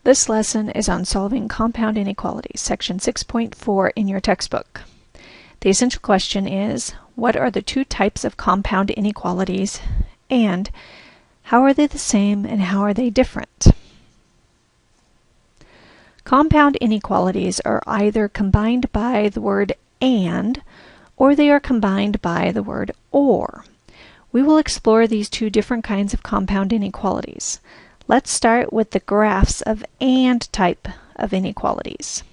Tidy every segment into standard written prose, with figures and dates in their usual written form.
This lesson is on solving compound inequalities, section 6.4 in your textbook. The essential question is, what are the two types of compound inequalities, and how are they the same and how are they different? Compound inequalities are either combined by the word and, or they are combined by the word or. We will explore these two different kinds of compound inequalities. Let's start with the graphs of and type of inequalities.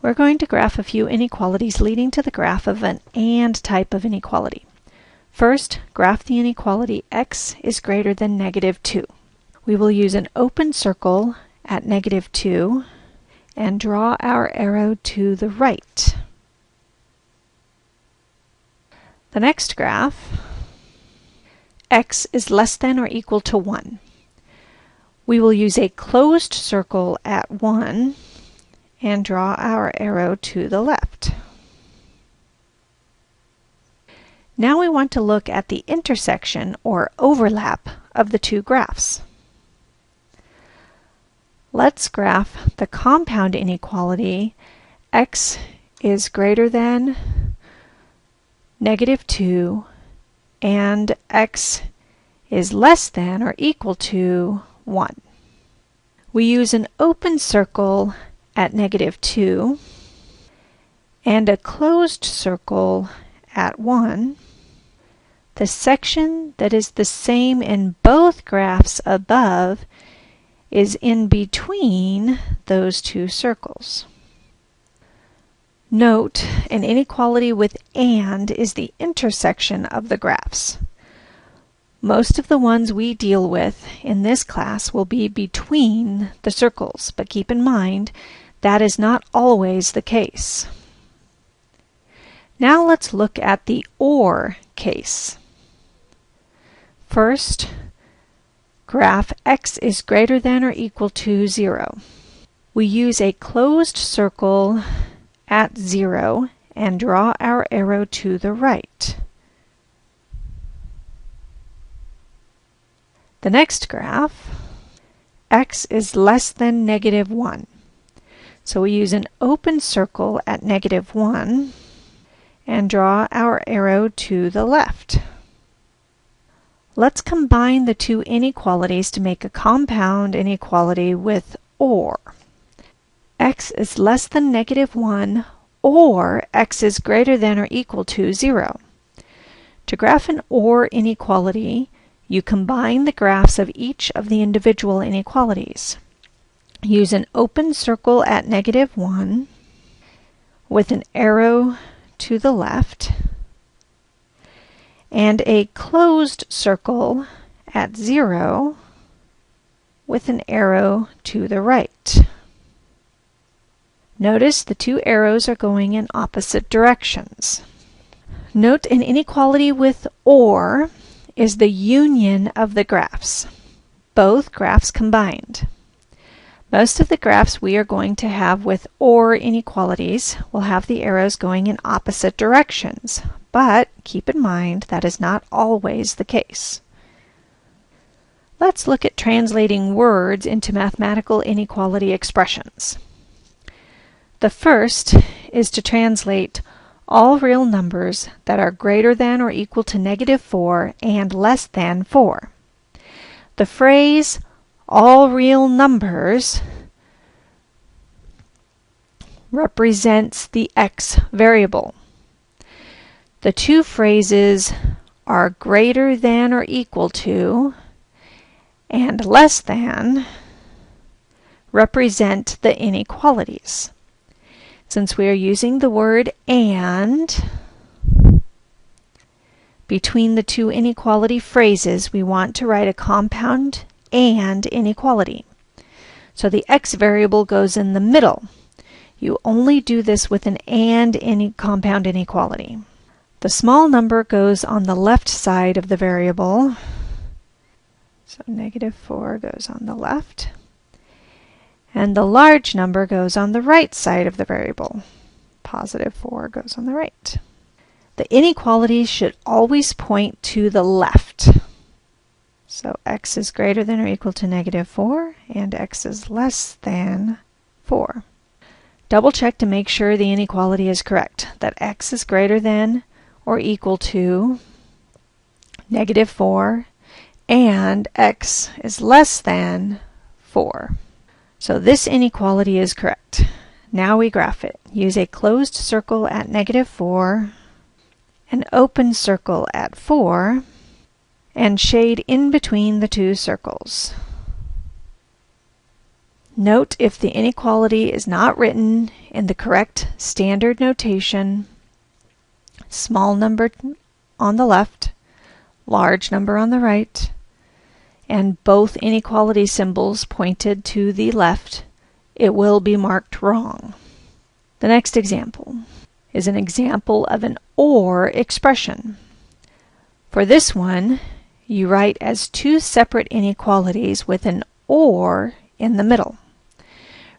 We're going to graph a few inequalities leading to the graph of an and type of inequality. First, graph the inequality x is greater than -2. We will use an open circle at -2 and draw our arrow to the right. The next graph, x is less than or equal to 1. We will use a closed circle at 1 and draw our arrow to the left. Now we want to look at the intersection or overlap of the two graphs. Let's graph the compound inequality x is greater than -2 and x is less than or equal to 1. We use an open circle at -2 and a closed circle at 1. The section that is the same in both graphs above is in between those two circles. Note, an inequality with and is the intersection of the graphs. Most of the ones we deal with in this class will be between the circles, but keep in mind that is not always the case. Now let's look at the or case. First, graph x is greater than or equal to 0. We use a closed circle at 0 and draw our arrow to the right. The next graph, x is less than -1. So we use an open circle at -1 and draw our arrow to the left. Let's combine the two inequalities to make a compound inequality with or. X is less than -1 or x is greater than or equal to 0. To graph an or inequality, you combine the graphs of each of the individual inequalities. Use an open circle at -1 with an arrow to the left and a closed circle at 0 with an arrow to the right. Notice the two arrows are going in opposite directions. Note an inequality with or is the union of the graphs, both graphs combined. Most of the graphs we are going to have with or inequalities will have the arrows going in opposite directions, but keep in mind that is not always the case. Let's look at translating words into mathematical inequality expressions. The first is to translate all real numbers that are greater than or equal to -4 and less than 4. The phrase all real numbers represents the x variable. The two phrases are greater than or equal to and less than represent the inequalities. Since we are using the word and between the two inequality phrases, we want to write a compound and inequality. So the x variable goes in the middle. You only do this with an and compound inequality. The small number goes on the left side of the variable. So -4 goes on the left. And the large number goes on the right side of the variable. +4 goes on the right. The inequalities should always point to the left. So x is greater than or equal to negative 4, and x is less than 4. Double check to make sure the inequality is correct, that x is greater than or equal to negative 4, and x is less than 4. So this inequality is correct. Now we graph it. Use a closed circle at negative 4, an open circle at 4, and shade in between the two circles. Note if the inequality is not written in the correct standard notation, small number on the left, large number on the right, and both inequality symbols pointed to the left, it will be marked wrong. The next example is an example of an OR expression. For this one, you write as two separate inequalities with an OR in the middle.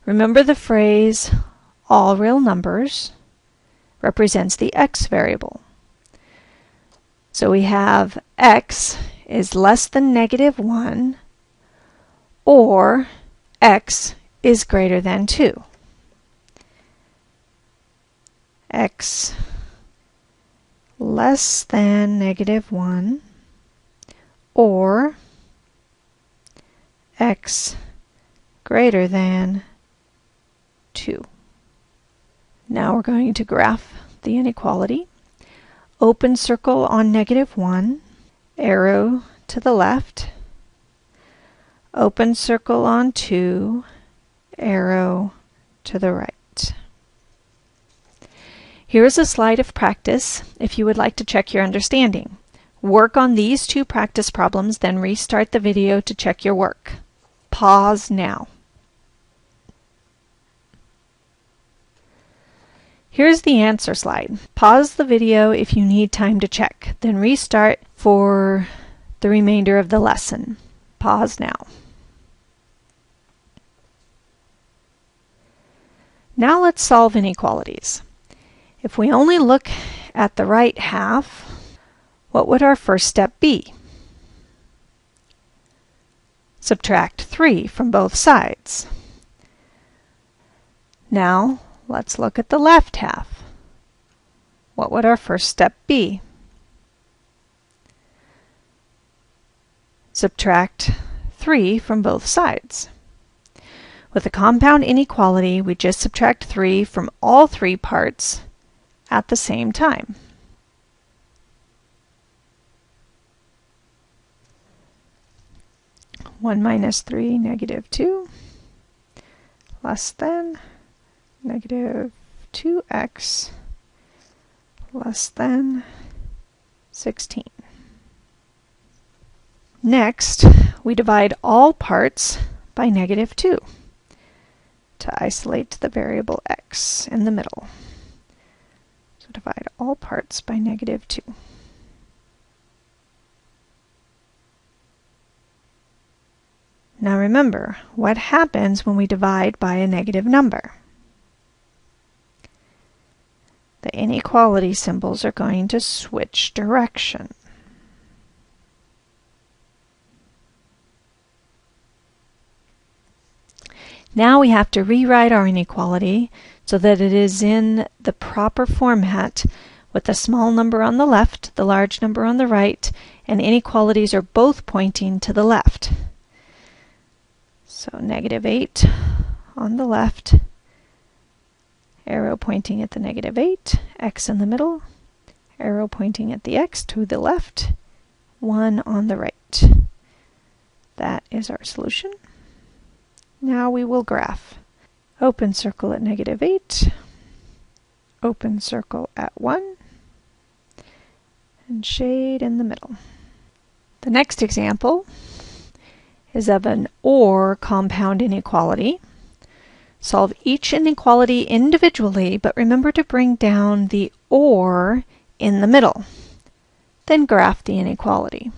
Remember the phrase, all real numbers, represents the x variable. So we have x is less than negative 1, or x is greater than 2. X less than negative 1, or x greater than 2. Now we're going to graph the inequality. Open circle on negative 1, arrow to the left. Open circle on 2, arrow to the right. Here is a slide of practice if you would like to check your understanding. Work on these two practice problems, then restart the video to check your work. Pause now. Here's the answer slide. Pause the video if you need time to check, then restart for the remainder of the lesson. Pause now. Now let's solve inequalities. If we only look at the right half, what would our first step be? Subtract 3 from both sides. Now, let's look at the left half. What would our first step be? Subtract 3 from both sides. With a compound inequality, we just subtract 3 from all three parts at the same time. One minus 3, negative 2, less than negative 2x less than 16. Next, we divide all parts by negative 2 to isolate the variable x in the middle. So divide all parts by negative 2. Now remember, what happens when we divide by a negative number? The inequality symbols are going to switch direction. Now we have to rewrite our inequality so that it is in the proper format with the small number on the left, the large number on the right, and inequalities are both pointing to the left. So negative 8 on the left, arrow pointing at the negative 8, x in the middle, arrow pointing at the x to the left, 1 on the right. That is our solution. Now we will graph. Open circle at negative 8, open circle at 1, and shade in the middle. The next example is of an OR compound inequality. Solve each inequality individually, but remember to bring down the OR in the middle. Then graph the inequality.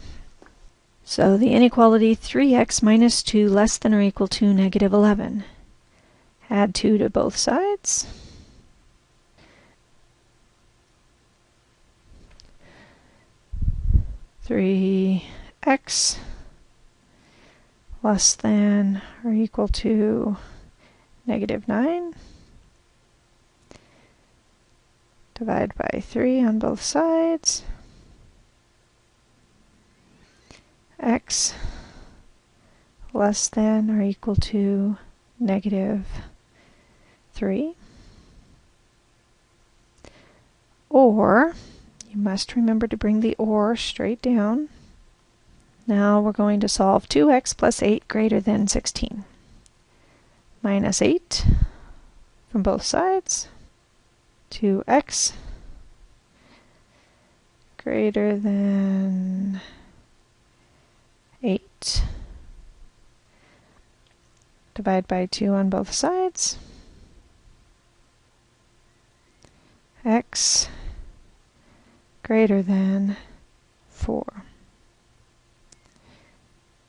So the inequality 3x minus 2 less than or equal to negative 11. Add 2 to both sides. X less than or equal to -9. Divide by 3 on both sides. X less than or equal to -3. Or, you must remember to bring the or straight down. Now we're going to solve 2x plus 8 greater than 16. Minus 8 from both sides. 2x greater than 8. Divide by 2 on both sides. X greater than 4.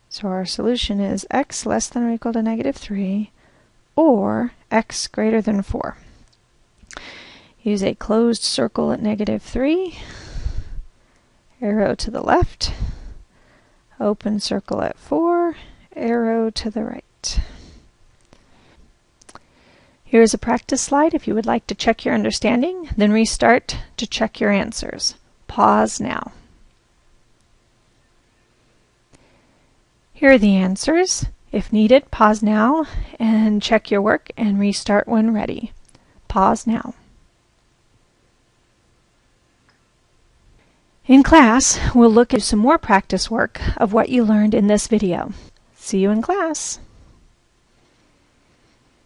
So our solution is x less than or equal to -3 or x greater than 4. Use a closed circle at -3, arrow to the left, open circle at 4, arrow to the right. Here's a practice slide if you would like to check your understanding, then restart to check your answers. Pause now. Here are the answers. If needed, pause now and check your work and restart when ready. Pause now. In class, we'll look at some more practice work of what you learned in this video. See you in class.